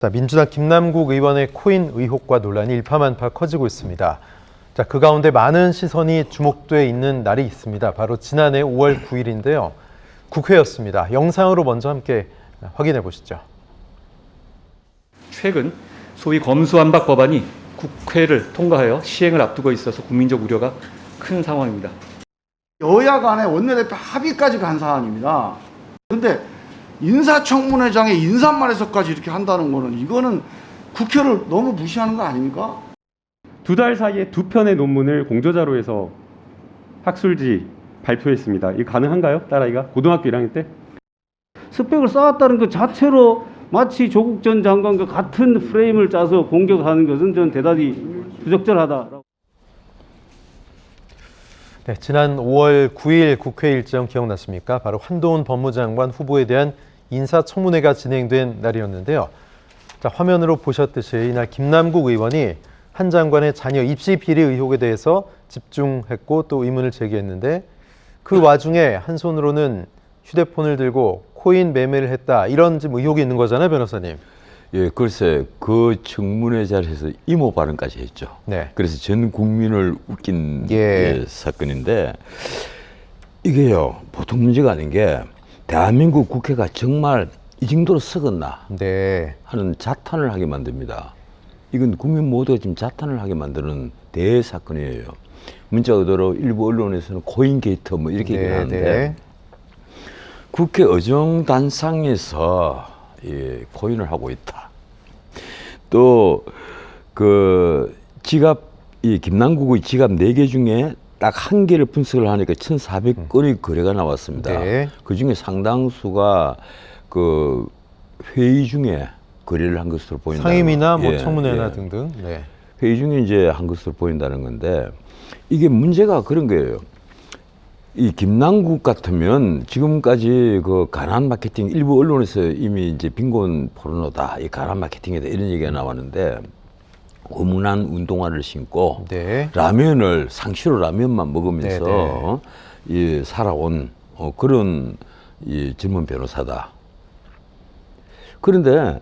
자, 민주당 김남국 의원의 코인 의혹과 논란이 일파만파 커지고 있습니다. 자, 그 가운데 많은 시선이 주목돼 있는 날이 있습니다. 바로 지난해 5월 9일인데요. 국회였습니다. 영상으로 먼저 함께 확인해 보시죠. 최근 소위 검수완박 법안이 국회를 통과하여 시행을 앞두고 있어서 국민적 우려가 큰 상황입니다. 여야 간의 원내대표 합의까지 간 사안입니다. 근데 인사청문회장의 인사말에서까지 이렇게 한다는 거는 이거는 국회를 너무 무시하는 거 아닙니까? 2달 사이에 2편의 논문을 공저자료에서 학술지 발표했습니다. 이거 가능한가요? 딸아이가? 고등학교 1학년 때? 스펙을 쌓았다는 것 자체로 마치 조국 전 장관과 같은 프레임을 짜서 공격하는 것은 저는 대단히 부적절하다. 네, 지난 5월 9일 국회 일정 기억나십니까? 바로 한동훈 법무장관 후보에 대한 인사청문회가 진행된 날이었는데요. 자, 화면으로 보셨듯이 이날 김남국 의원이 한 장관의 자녀 입시 비리 의혹에 대해서 집중했고 또 의문을 제기했는데 그 와중에 한 손으로는 휴대폰을 들고 코인 매매를 했다 이런 지금 의혹이 있는 거잖아요, 변호사님. 예, 글쎄 그 청문회 자리에서 이모 발언까지 했죠. 네. 그래서 전 국민을 웃긴 예. 사건인데 이게요 보통 문제가 아닌 게 대한민국 국회가 정말 이 정도로 썩었나 네. 하는 자탄을 하게 만듭니다. 이건 국민 모두가 지금 자탄을 하게 만드는 대사건이에요. 문자 그대로 일부 언론에서는 코인 게이트 뭐 이렇게 네, 얘기하는데 네. 국회 의정단상에서 코인을 하고 있다. 또 그 지갑 이 김남국의 지갑 4개 중에 딱 1개를 분석을 하니까 1,400건의 거래가 나왔습니다. 네. 그 중에 상당수가 그 회의 중에 거래를 한 것으로 보인다. 상임이나 뭐 청문회나 등등. 네. 회의 중에 이제 한 것으로 보인다는 건데 이게 문제가 그런 거예요. 이 김남국 같으면 지금까지 그 가난 마케팅 일부 언론에서 이미 이제 빈곤 포르노다, 이 가난 마케팅이다 이런 얘기가 나왔는데 고문한 운동화를 신고 네. 라면을 상시로 라면만 먹으면서 네, 살아온 그런 이 젊은 변호사다. 그런데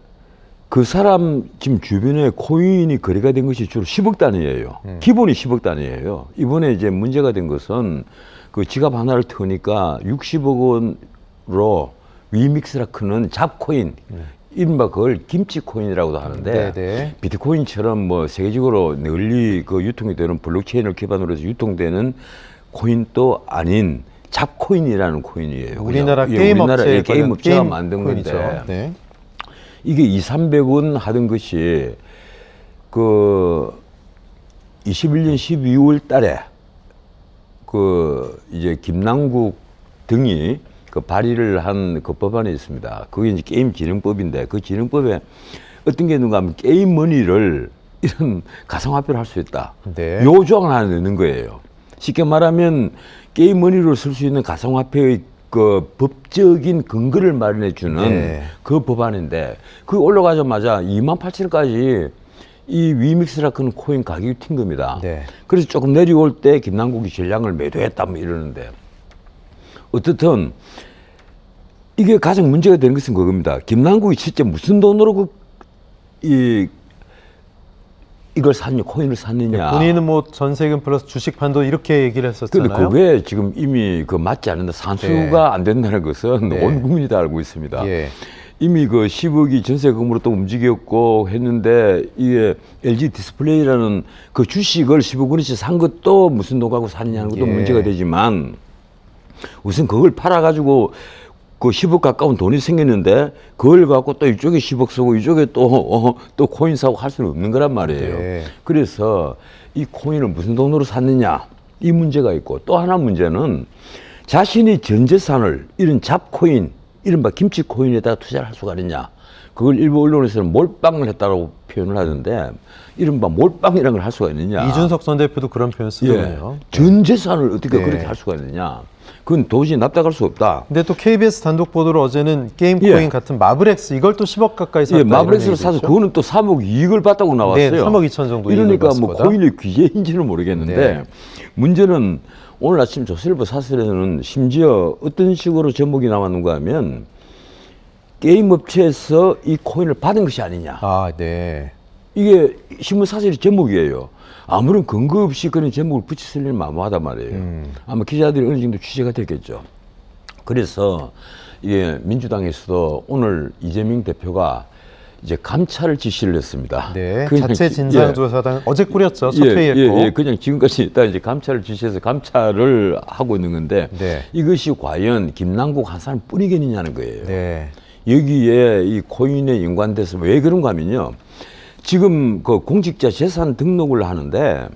그 사람 지금 주변에 코인이 거래가 된 것이 주로 10억 단위예요. 기본이 10억 단위예요. 이번에 이제 문제가 된 것은 그 지갑 하나를 터니까 60억 원으로 위믹스라 크는 잡코인, 이른바 그걸 김치코인이라고도 하는데 네네. 비트코인처럼 뭐 세계적으로 널리 그 유통이 되는 블록체인을 기반으로 해서 유통되는 코인도 아닌 잡코인이라는 코인이에요. 우리나라 그냥, 게임 우리나라의 업체 게임 업체가 만든 코인이죠. 건데 네. 이게 200~300원 하던 것이 그 21년 12월 달에 그 이제 김남국 등이 그 발의를 한 그 법안이 있습니다. 그게 이제 게임진흥법인데 그 진흥법에 어떤 게 있는가 하면 게임 머니를 이런 가상화폐를 할 수 있다. 네. 요 조항을 하나 넣는 거예요. 쉽게 말하면 게임 머니로 쓸 수 있는 가상화폐의 그 법적인 근거를 마련해 주는 네. 그 법안인데 그 올라가자마자 28,000원까지 이 위믹스라는 코인 가격이 튄 겁니다. 네. 그래서 조금 내려올 때 김남국이 전량을 매도했다 뭐 이러는데 어떻든 이게 가장 문제가 되는 것은 그겁니다. 김남국이 실제 무슨 돈으로 이걸 샀냐, 코인을 샀느냐. 본인은 뭐 전세금 플러스 주식 판도 이렇게 얘기를 근데 했었잖아요. 그 외에 지금 이미 그 맞지 않는다. 산수가 네. 안 된다는 것은 네. 온 국민이 다 알고 있습니다. 예. 이미 그 10억이 전세금으로 또 움직였고 했는데 이게 LG 디스플레이라는 그 주식을 10억 원어치 산 것도 무슨 돈 갖고 샀냐는 것도 예. 문제가 되지만 우선 그걸 팔아가지고 그 10억 가까운 돈이 생겼는데 그걸 갖고 또 이쪽에 10억 쓰고 이쪽에 또 코인 사고 할 수는 없는 거란 말이에요. 네. 그래서 이 코인을 무슨 돈으로 샀느냐 이 문제가 있고 또 하나 문제는 자신이 전 재산을 이런 잡코인 이른바 김치코인에다가 투자를 할 수가 있느냐. 그걸 일부 언론에서는 몰빵을 했다고 표현을 하던데 이른바 몰빵이라는 걸 할 수가 있느냐. 이준석 전 대표도 그런 표현 쓰더군요. 전 재산을 어떻게 네. 그렇게 할 수가 있느냐. 그건 도저히 납득할 수 없다. 근데 또 KBS 단독 보도로 어제는 게임 코인 같은 마블엑스 이걸 또 10억 가까이 샀다. 마블엑스를 이런 사서 얘기도 있죠? 그거는 또 3억 이익을 봤다고 나왔어요. 네, 3억 2천 정도 이익을 이러니까 봤을 뭐 거다. 코인의 귀재인지는 모르겠는데 네. 문제는 오늘 아침 조선일보 사설에는 심지어 어떤 식으로 제목이 나왔는가 하면 게임 업체에서 이 코인을 받은 것이 아니냐. 아, 네. 이게 신문 사설의 제목이에요. 아무런 근거 없이 그런 제목을 붙였을 일은 만무하단 말이에요. 아마 기자들이 어느 정도 취재가 됐겠죠. 그래서 이게 민주당에서도 오늘 이재명 대표가 이제 감찰을 지시를 했습니다. 네. 그냥 자체 진상조사단 어제 꾸렸죠. 첫 회의했고. 그냥 지금까지 일단 이제 감찰을 지시해서 감찰을 하고 있는 건데 네. 이것이 과연 김남국 한 사람 뿐이겠느냐는 거예요. 네. 여기에 이 코인에 연관돼서 왜 그런가 하면요. 지금 그 공직자 재산 등록을 하는데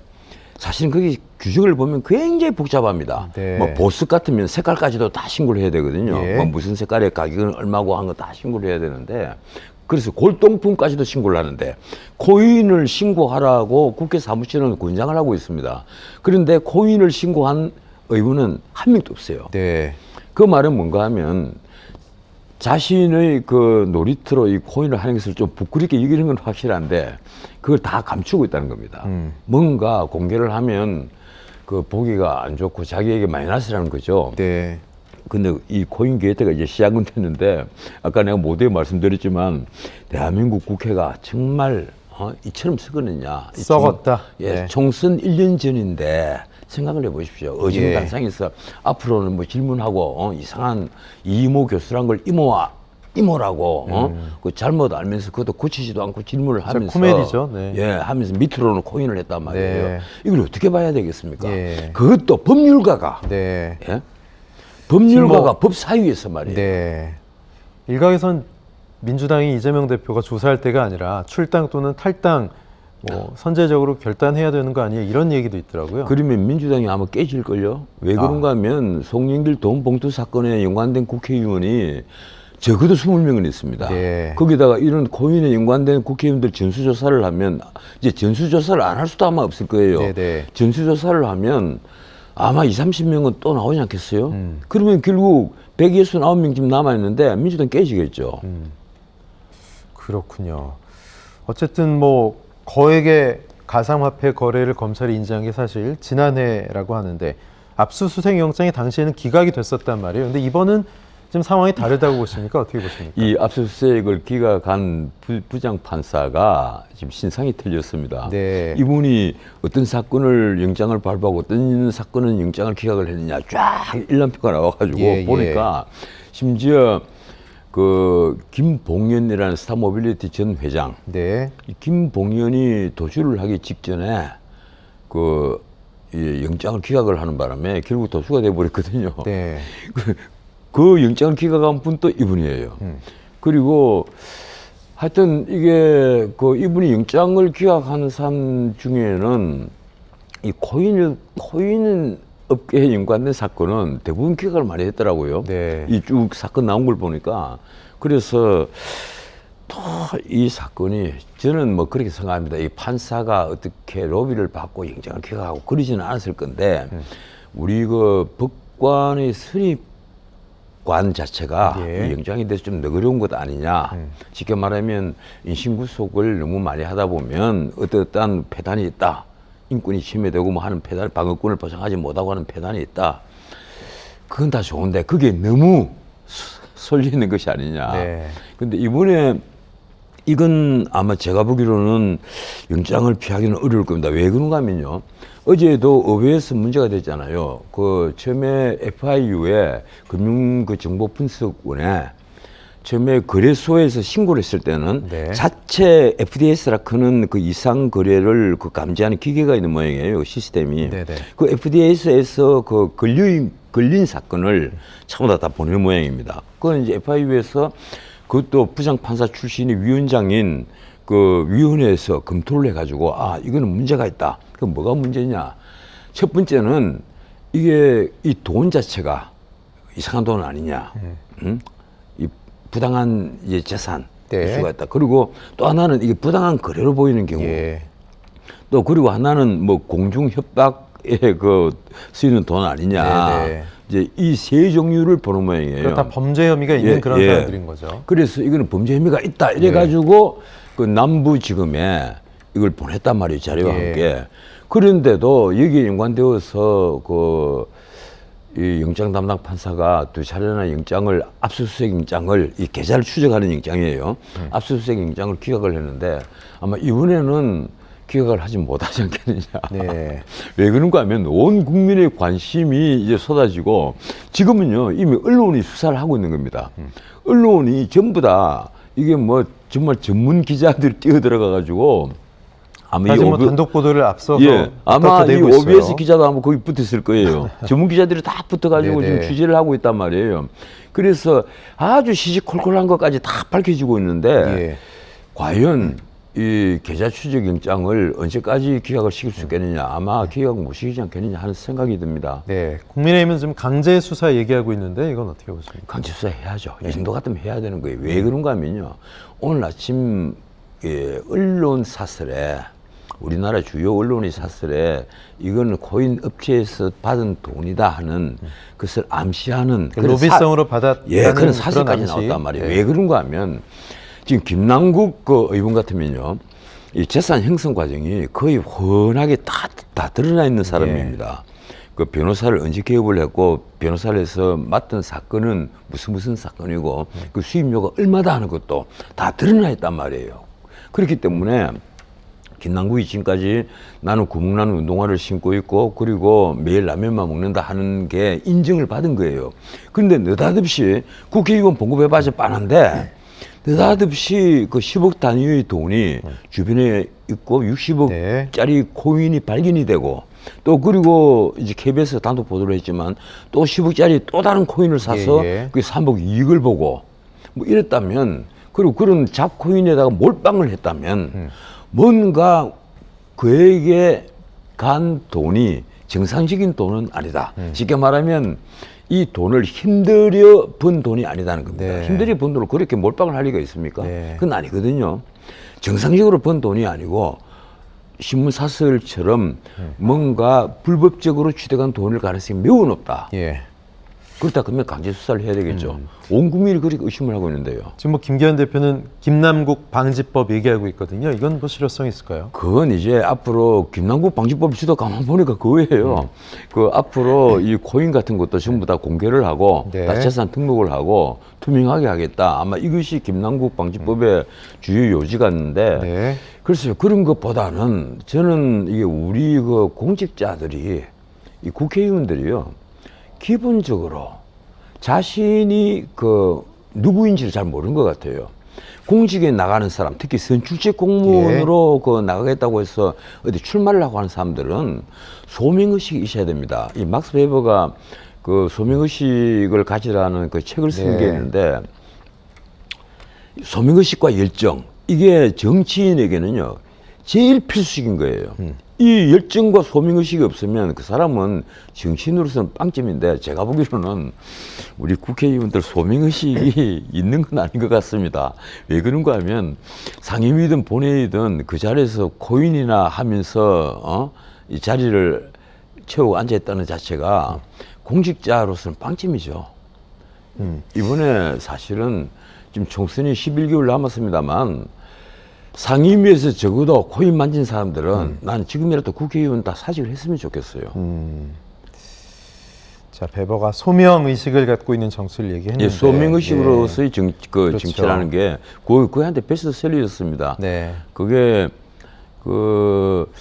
사실은 그게 규정을 보면 굉장히 복잡합니다. 네. 뭐 보석 같으면 색깔까지도 다 신고를 해야 되거든요. 예. 뭐 무슨 색깔의 가격은 얼마고 한 거 다 신고를 해야 되는데 그래서 골동품까지도 신고를 하는데 코인을 신고하라고 국회 사무실은 권장을 하고 있습니다. 그런데 코인을 신고한 의원은 한 명도 없어요. 네. 그 말은 뭔가 하면 자신의 그 놀이터로 이 코인을 하는 것을 좀 부끄럽게 여기는 건 확실한데 그걸 다 감추고 있다는 겁니다. 뭔가 공개를 하면 그 보기가 안 좋고 자기에게 마이너스라는 거죠. 네. 근데 이 코인 게이트가 이제 시작은 됐는데 아까 내가 모두에 말씀드렸지만 대한민국 국회가 정말 이처럼 썩었느냐. 썩었다. 예, 네. 총선 1년 전인데 생각을 해보십시오. 어중간상에서 앞으로는 뭐 질문하고 이상한 이모 교수란 걸 이모라고 그 잘못 알면서 그것도 고치지도 않고 질문을 하면서 코미디죠. 네. 예, 하면서 밑으로는 코인을 했단 말이에요. 네. 이걸 어떻게 봐야 되겠습니까? 예. 그것도 법률가가 네. 예? 법률가가 뭐- 법사위에서 말이에요. 네. 일각에선 민주당이 이재명 대표가 조사할 때가 아니라 출당 또는 탈당 뭐 선제적으로 결단해야 되는 거 아니에요? 이런 얘기도 있더라고요. 그러면 민주당이 아마 깨질걸요? 왜 그런가 하면 송영길 돈 봉투 사건에 연관된 국회의원이 적어도 20명은 있습니다. 네. 거기다가 이런 코인에 연관된 국회의원들 전수조사를 하면 이제 전수조사를 안 할 수도 아마 없을 거예요. 네네. 전수조사를 하면 아마 20, 30명은 또 나오지 않겠어요? 그러면 결국 169명쯤 남아있는데 민주당 깨지겠죠. 그렇군요. 어쨌든 뭐 거액의 가상화폐 거래를 검찰이 인지한 게 사실 지난해라고 하는데 압수수색 영장이 당시에는 기각이 됐었단 말이에요. 근데 이번은 지금 상황이 다르다고 보십니까? 어떻게 보십니까? 이 압수수색을 기각한 부장판사가 지금 신상이 틀렸습니다. 네. 이분이 어떤 사건을 영장을 발부하고 어떤 사건은 영장을 기각을 했느냐 쫙 일람표가 나와가지고 예, 보니까 심지어 그 김봉현이라는 스타모빌리티 전 회장, 네. 이 김봉현이 도주를 하기 직전에 그 이 영장을 기각을 하는 바람에 결국 도주가 돼버렸거든요. 네. 그 영장을 기각한 분도 이분이에요. 그리고 하여튼 이게 그 이분이 영장을 기각하는 사람 중에는 이 코인 업계에 연관된 사건은 대부분 기각을 많이 했더라고요. 네. 이 쭉 사건 나온 걸 보니까. 그래서 또 이 사건이 저는 뭐 그렇게 생각합니다. 이 판사가 어떻게 로비를 받고 영장을 기각하고 그러지는 않았을 건데 우리 그 법관의 선입관 자체가 예. 이 영장에 대해서 좀 너그러운 것 아니냐. 쉽게 말하면 인신구속을 너무 많이 하다 보면 어떠한 폐단이 있다. 인권이 침해되고 뭐 하는 폐단, 방어권을 보장하지 못하고 하는 폐단이 있다. 그건 다 좋은데 그게 너무 설리는 것이 아니냐. 네. 근데 이번에 이건 아마 제가 보기로는 영장을 피하기는 어려울 겁니다. 왜 그런가 하면요. 어제도 의회에서 문제가 됐잖아요. 그 처음에 FIU에 금융 그 정보 분석원에 처음에 거래소에서 신고를 했을 때는 네. 자체 FDS라 크는 그 이상 거래를 그 감지하는 기계가 있는 모양이에요. 시스템이. 네네. 그 FDS에서 그 걸린 사건을 차마다 다 보내는 모양입니다. 그건 이제 FIU에서 그것도 부장판사 출신이 위원장인 그 위원회에서 검토를 해가지고 아 이거는 문제가 있다. 그 뭐가 문제냐? 첫 번째는 이게 이 돈 자체가 이상한 돈 아니냐? 응? 이 부당한 이제 재산 네. 이슈가 있다. 그리고 또 하나는 이게 부당한 거래로 보이는 경우. 예. 또 그리고 하나는 뭐 공중 협박에 그 쓰이는 돈 아니냐. 네네. 이제 이 세 종류를 보는 모양이에요. 그렇다 범죄 혐의가 있는 예, 그런 예. 사람들인 거죠. 그래서 이거는 범죄 혐의가 있다. 네. 이래가지고 그 남부지검에 이걸 보냈단 말이에요. 자료와 예. 함께. 그런데도 여기에 연관되어서 그 이 영장 담당 판사가 두 차례나 영장을 압수수색 영장을 이 계좌를 추적하는 영장이에요. 압수수색 영장을 기각을 했는데 아마 이번에는 기각을 하지 못하지 않겠느냐. 네. 왜 그런가 하면 온 국민의 관심이 이제 쏟아지고 지금은요 이미 언론이 수사를 하고 있는 겁니다. 언론이 전부 다 이게 뭐 정말 전문 기자들이 뛰어들어가 가지고 아마 사실 뭐 OB 단독 보도를 앞서서 예, 아마 이 되고 OBS 있어요. 기자도 아마 거기 붙어 있을 거예요. 전문 기자들이 다 붙어가지고 네네. 지금 취재를 하고 있단 말이에요. 그래서 아주 시시콜콜한 것까지 다 밝혀지고 있는데 예. 과연 이 계좌 추적 영장을 언제까지 기각을 시킬 수 있겠느냐, 아마 기각 못 시키지 않겠느냐 하는 생각이 듭니다. 네. 국민의힘은 지금 강제 수사 얘기하고 있는데 이건 어떻게 보십니까? 강제 수사 해야죠. 이 정도 같으면 해야 되는 거예요. 왜 그런가 하면요, 오늘 아침 언론 사설에, 우리나라 주요 언론이 사설에 이거는 코인 업체에서 받은 돈이다 하는 것을 암시하는 그런 로비성으로 받았다는 그런 사실까지 암시. 나왔단 말이에요. 네. 왜 그런가 하면 지금 김남국 그 의원 같으면요, 이 재산 형성 과정이 거의 훤하게 다 드러나 있는 사람입니다. 그 변호사를 언제 개업을 했고 변호사를 해서 맡은 사건은 무슨 사건이고 그 수입료가 얼마다 하는 것도 다 드러나 있단 말이에요. 그렇기 때문에 김남국이 지금까지 나는 구멍나는 운동화를 신고 있고 그리고 매일 라면만 먹는다 하는 게 인정을 받은 거예요. 그런데 느닷없이 국회의원 봉급해봐서 빤한데 느닷없이 그 10억 단위의 돈이 주변에 있고 60억짜리 코인이 발견이 되고 또 그리고 이제 KBS 단독 보도를 했지만 또 10억짜리 또 다른 코인을 사서 그게 3억 이익을 보고 뭐 이랬다면, 그리고 그런 잡코인에다가 몰빵을 했다면 뭔가 그에게 간 돈이 정상적인 돈은 아니다. 쉽게 말하면 이 돈을 힘들여 번 돈이 아니다는 겁니다. 네. 힘들여 번 돈을 그렇게 몰빵을 할 리가 있습니까? 네. 그건 아니거든요. 정상적으로 번 돈이 아니고 신문 사설처럼 뭔가 불법적으로 취득한 돈일 가능성이 매우 높다. 예. 그렇다 그러면 강제 수사를 해야 되겠죠. 온 국민이 그렇게 의심을 하고 있는데요. 지금 뭐 김기현 대표는 김남국 방지법 얘기하고 있거든요. 이건 뭐 실효성 있을까요? 그건 이제 앞으로 김남국 방지법 지도 가만 보니까 그거예요. 그 앞으로 이 코인 같은 것도 전부 다 공개를 하고 다 재산 등록을 하고 투명하게 하겠다. 아마 이것이 김남국 방지법의 주요 요지 같는데 글쎄요, 그런 것보다는 저는 이게 우리 그 공직자들이, 이 국회의원들이요, 기본적으로 자신이 그 누구인지를 잘 모르는 것 같아요. 공직에 나가는 사람, 특히 선출직 공무원으로 그 나가겠다고 해서 어디 출마를 하고 하는 사람들은 소명의식이 있어야 됩니다. 이 막스 베버가 그 소명의식을 가지라는 그 책을 쓴 게 있는데, 소명의식과 열정, 이게 정치인에게는요 제일 필수적인 거예요. 이 열정과 소명의식이 없으면 그 사람은 정치인으로서는 빵점인데, 제가 보기로는 우리 국회의원들 소명의식이 있는 건 아닌 것 같습니다. 왜 그런가 하면 상임위든 본회의든 그 자리에서 코인이나 하면서 이 자리를 채우고 앉아있다는 자체가 공직자로서는 빵점이죠. 이번에 사실은 지금 총선이 11개월 남았습니다만 상임위에서 적어도 코인 만진 사람들은 난 지금이라도 국회의원 다 사직을 했으면 좋겠어요. 자, 베버가 소명 의식을 갖고 있는 정치를 얘기했는데, 소명 의식으로서의 정치라는 게 그한테 베스트셀러였습니다. 그게 그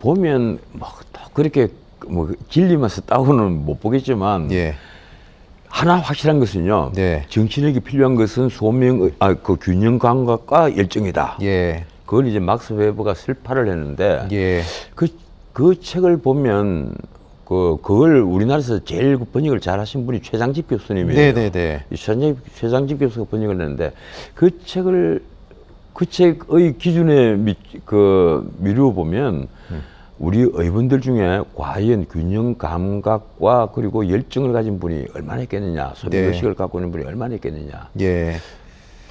보면 막 그렇게 뭐 진리만 썼다고는 못 보겠지만. 하나 확실한 것은요, 정치인에게 필요한 것은 그 균형 감각과 열정이다. 그걸 이제 막스 베버가 설파를 했는데, 그 책을 보면 그걸 우리나라에서 제일 번역을 잘하신 분이 최장집 교수님이에요. 최장집 교수가 번역을 했는데 그 책의 기준에 미루어 보면. 우리 의원들 중에 과연 균형 감각과 그리고 열정을 가진 분이 얼마나 있겠느냐, 소명의식을 갖고 있는 분이 얼마나 있겠느냐,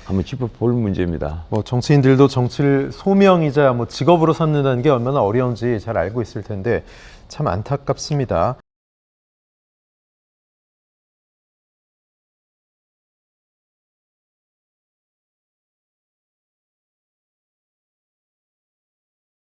한번 짚어볼 문제입니다. 뭐 정치인들도 정치를 소명이자 뭐 직업으로 삼는다는 게 얼마나 어려운지 잘 알고 있을 텐데 참 안타깝습니다.